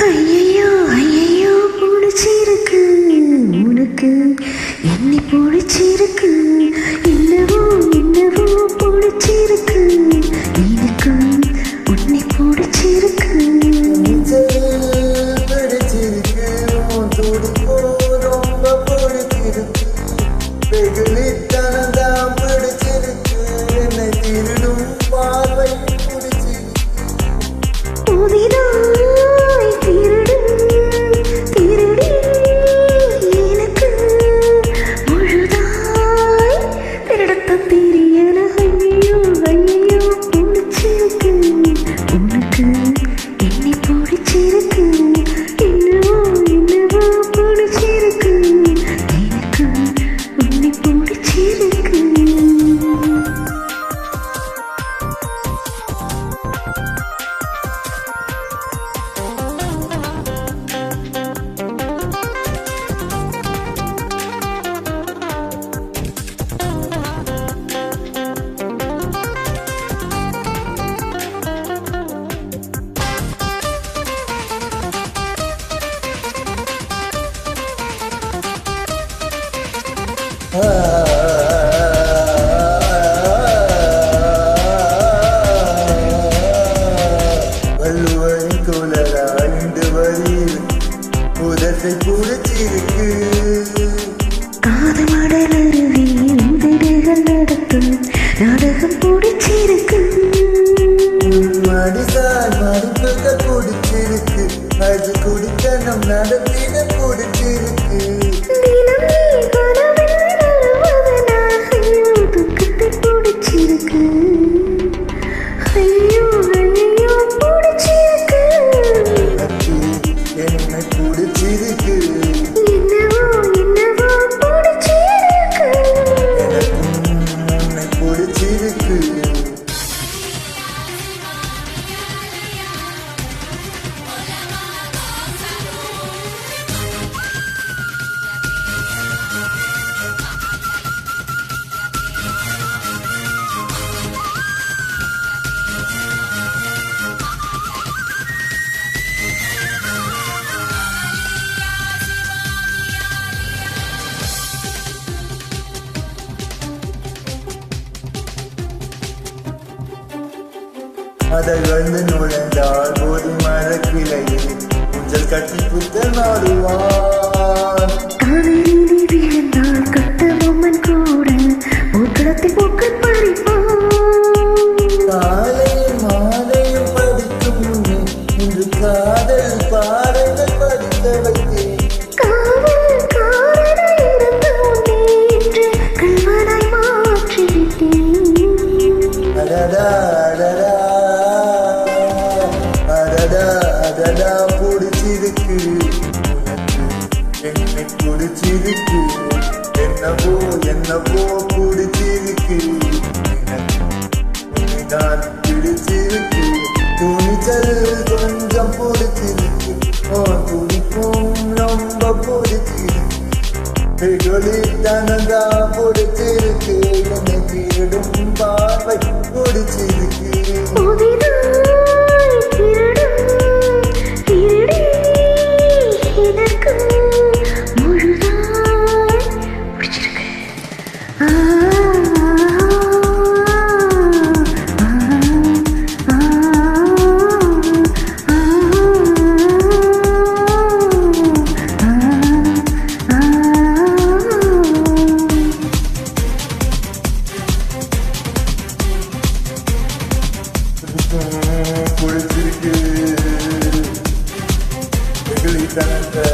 ஐயையோ ஐயையோ பிடிச்சிருக்கு உனக்கு என்னை பிடிச்சிருக்கு என்னவோ என்னவோ பிடிச்சிருக்கு எனக்கு உன்னை பிடிச்சிருக்கு வள்ளுவரின் தோழராய்ந்து வரி உதத்தை பிடிச்சிருக்கு காதமடல் அருவி உதடுகள் நடத்தும் நாடகம் பிடிச்சிருக்கு மடிசார் மடிப்பத பிடிச்சிருக்கு அது குடிக்க நம் நடத்தின பிடிச்சிருக்கு தினம் நீ கனவில் வருவதனாக துக்கத்தை பிடிச்சிருக்கு ஐயோ ஐயோ பிடிச்சிருக்கு என்னை பிடிச்சிருக்கு என்னவோ என்னவோ பிடிச்சிருக்கு எனக்கும் உன்னை பிடிச்சிருக்கு அதழ்ந்து நுழைந்தால் ஒரு மரக்கிளையில் ஊஞ்சல் கட்டி புத்தல் மாறுவான் காதலிலே விழுந்தால் கட்ட பொம்மன் கூட பூக்களத்தில் பூக்கள் பறிப்பான் காலையும் மாலையும் படிக்கும் முன்னே இன்று காதல் பாடங்கள் படிக்க வைத்தேன் காவல்காரனாய் இருந்த உன்னை இன்று கள்வனாய் மாற்றிவிட்டேன் அடடா அடடா அடடா அடடா பிடிச்சிருக்கு உனக்கு என்னை பிடிச்சிருக்கு என்னவோ என்னவோ பிடிச்சிருக்கு எனக்கு உன்னைதான் பிடிச்சிருக்கு துணிச்சல் கொஞ்சம் பிடிச்சிருக்கு ஓ துணிக்கும் ரொம்ப பிடிச்சிருக்கு வெகுளித்தனதா பிடிச்சிருக்கு என்னை திருடும் பார்வை பிடிச்சிருக்கு புதிதாய் திருடும் திருடி எனக்கு முழுதாய் பிடிச்சிருக்கு ஆ ஆ ஆ பிடிச்சிருக்கு வெகுளித்தனத்தை